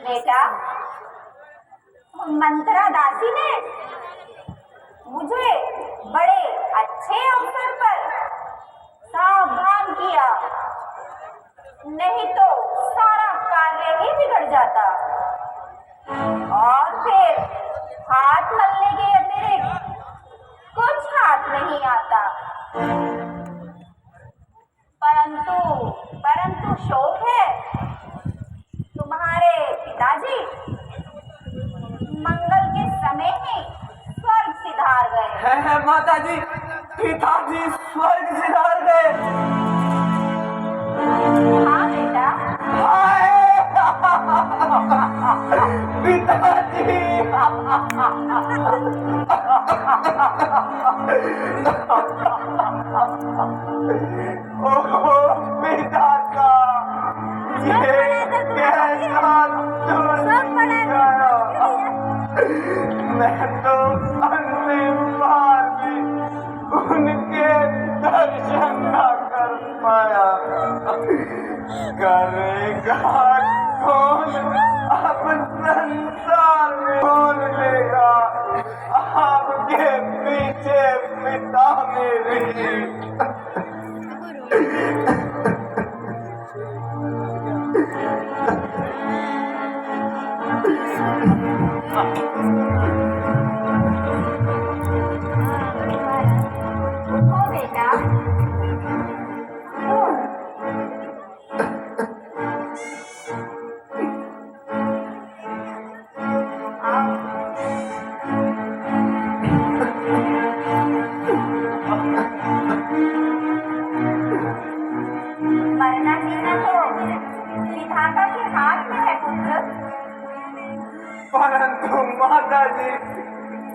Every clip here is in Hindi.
बेटा, मंत्रा दासी ने मुझे बड़े अच्छे अवसर पर सावधान किया, नहीं तो सारा कार्य ही बिगड़ जाता और फिर हाथ मलने के अतिरिक्त कुछ हाथ नहीं आता। परंतु शौक है, तुम्हारे पिताजी मंगल के समय ही स्वर्ग सिधार गए। है माता जी, पिताजी स्वर्ग सिधार गए। हाँ बेटा, पिताजी ओह पिता, ये कैसा मैं तो अंतिम बार भी उनके दर्शन न कर पाया। करेगा कौन अब संसार में, कौन लेगा आपके पीछे पिता मेरे। ओ बेटा, मरना जीना तो विधाता के हाथ में है पुत्र। परंतु माता जी,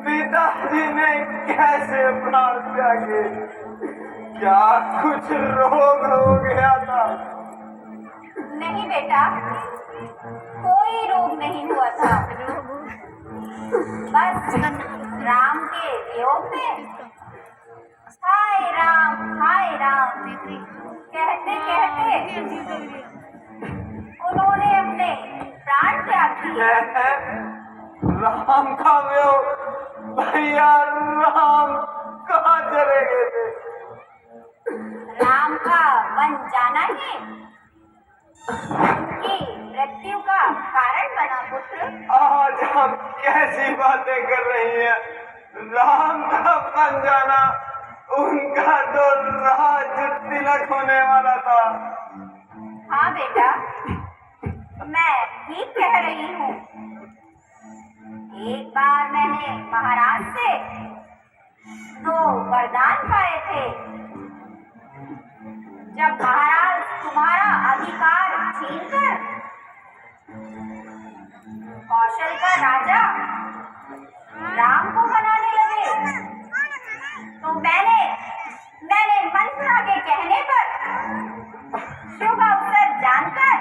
पिताजी ने कैसे प्राण त्यागे? क्या कुछ रोग हो गया था? नहीं बेटा, कोई रोग नहीं हुआ था, बस राम के वियोग में हाय राम कहते कहते उन्होंने अपने प्राण त्याग दिए। राम का वियोग? भैया राम कहाँ चले गए थे? राम का वन जाना ही उनकी मृत्यु का कारण बना पुत्र। आज हम कैसी बातें कर रही हैं? राम का वन जाना, उनका तो राज तिलक होने वाला था। हाँ बेटा, मैं ठीक कह रही हूँ। एक बार मैंने महाराज से 2 वरदान पाए थे। जब महाराज तुम्हारा अधिकार छीनकर कौशल का राजा राम को बनाने लगे, तो मैंने मंत्रा के कहने पर शुभ अवसर जानकर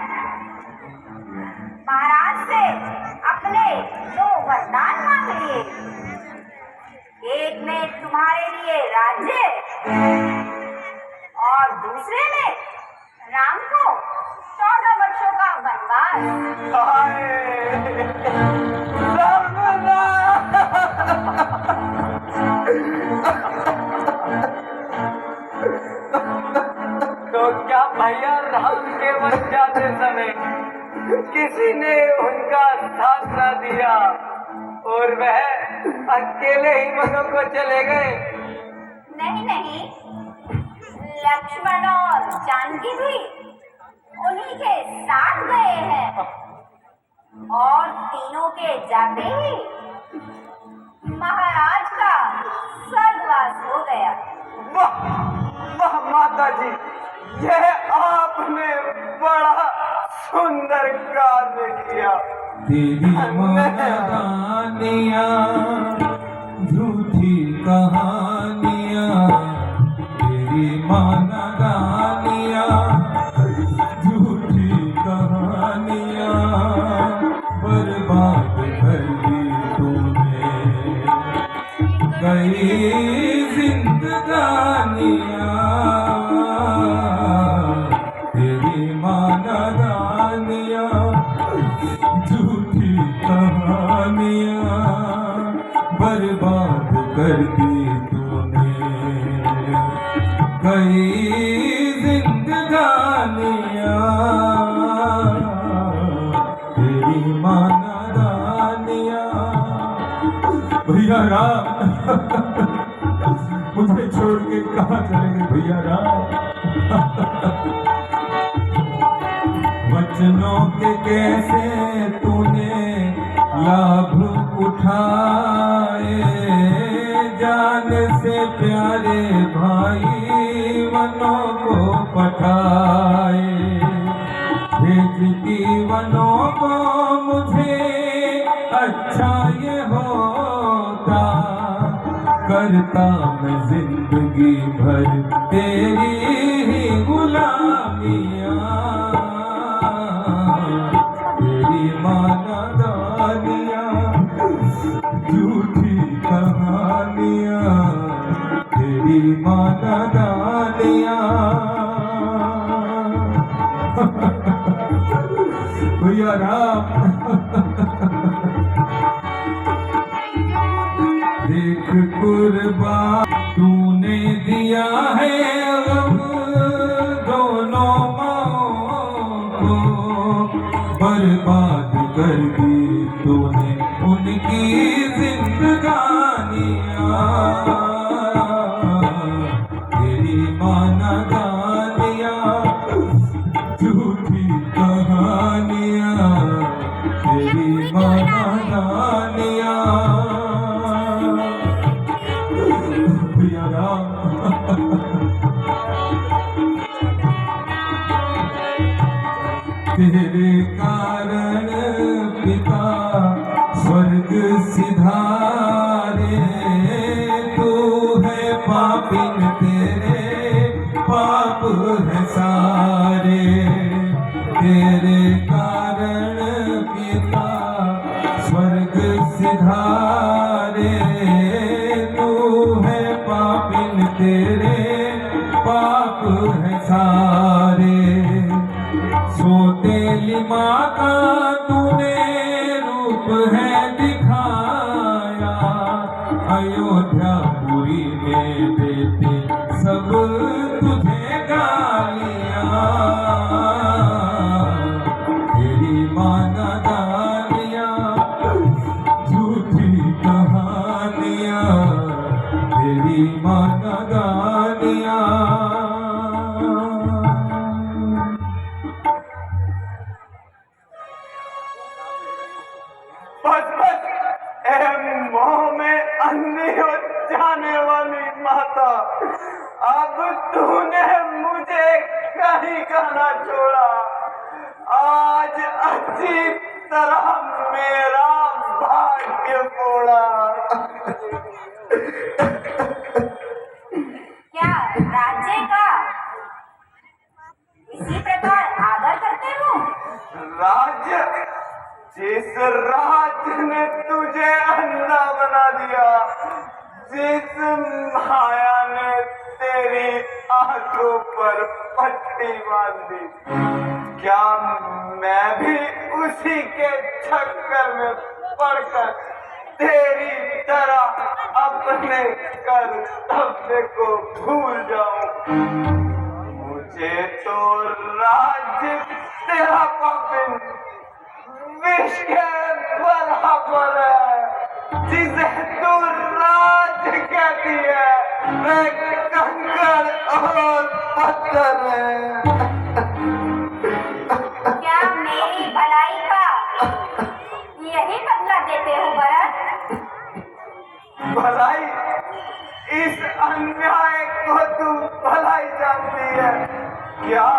महाराज से अपने 2 वरदान मांग लिए। एक में तुम्हारे लिए राज्य और दूसरे में राम को 14 वर्षों का तो क्या भैया राम के वन जाते समय किसी ने उनका साथ न दिया और वह अकेले ही वनों को चले गए? नहीं, लक्ष्मण और जानकी भी उन्हीं के साथ गए हैं और तीनों के जाते ही महाराज का स्वर्गवास हो गया। वाह माता जी, यह आपने बड़ा सुंदर कार्य किया। तेरी मनदानियाँ झूठी कहानियाँ, तेरी मनदानियाँ झूठी कहानियाँ, बर्बाद कर दी तूने कई जिंदगानियाँ। तेरी मनदानियाँ झूठी कर दी तूने कई जिंदगानियां तेरी मानादानियां। भैया राम मुझे छोड़ के कहाँ चले गए भैया राम। वचनों के कैसे तूने लाभ उठाए, जान से प्यारे भाई वनों को पठाए। भेजती वनों को मुझे अच्छा ये होता, करता मैं जिंदगी भर तेरी ही गुलामियां। तेरी मानादानियां झूठी कहानियां, तेरी मानादानियां। भैया राम देख कुर्बान तूने दिया है अब दोनों माओं को, बर्बाद कर दी तूने उनकी जिंदगानियां। तेरी मानादानियां झूठी कहानियां, तेरी मानादानियां। भैया राम तेरे कारण पिता स्वर्ग सिधारे, तू है पापिन तेरे पाप है सारे। तेरे कारण पिता स्वर्ग सिधारे, तू है पापिन तेरे पाप है सारे। सोतेली माँ का तूने रूप है दिखाया, अयोध्यापुरी में देते सब तुझे गालियां। तेरी मानादानियां झूठी कहानियां, तेरी मानादानियां। बस बस मोह में अंधी हो जाने वाली माता, अब तूने मुझे कहीं का ना छोड़ा। आज अच्छी तरह मेरा भाग्य फोड़ा। क्या राज्य का इसी प्रकार आदर करते हो? राज्य? जिस राज ने तुझे अंधा बना दिया, जिस माया ने तेरी आंखों पर पट्टी बांध दी, क्या मैं भी उसी के चक्कर में पड़कर तेरी तरह अपने कर्तव्य को भूल जाऊं? मुझे तो राज्य तेरा पापिन विष के बराबर है। जिसे तू राज कहती है, मैं कंकड़ और पत्थर है। क्या मेरी भलाई का यही बदला देते हो भरत? भलाई? इस अन्याय को तू भलाई जानती है क्या?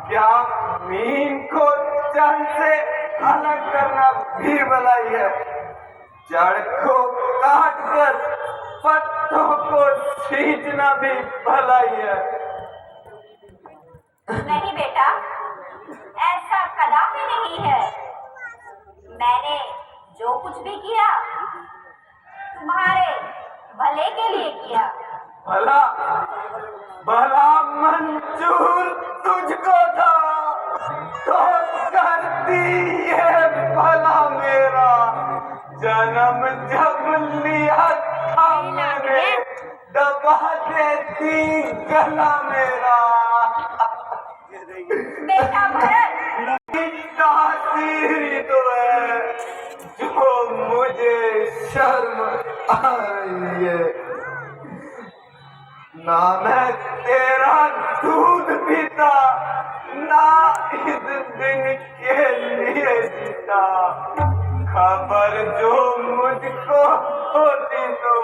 क्या मीन को जड़ से अलग करना भी भलाई है? जड़ को काट कर पत्तों को सींचना भी भलाई है। नहीं बेटा, ऐसा कदापि नहीं है। मैंने जो कुछ भी किया तुम्हारे भले के लिए किया। भला भला मंजूर तुझको था तो करती ये भला मेरा। जन्म जब लिया था मैंने दबा देती गला मेरा। बेटा भरत, तासीर तो है जो मुझे शर्म आ रही है। ना मैं तेरा दूध पीता, ना इस दिन के लिए जीता। खबर जो मुझको होती तो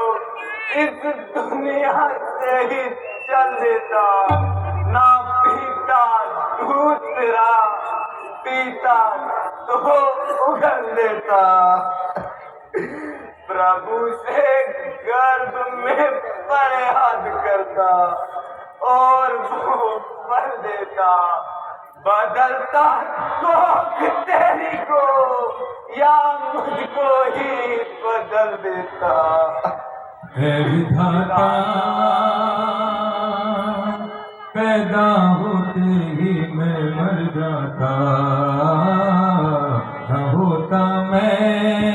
इस दुनिया से ही चल देता। ना पीता दूध तेरा, पीता तो उगल देता। प्रभु से गर्भ में फरियाद करता और वो पल देता। बदलता कोख तेरी को या मुझको ही बदल देता। है विधाता पैदा होते ही मैं मर जाता।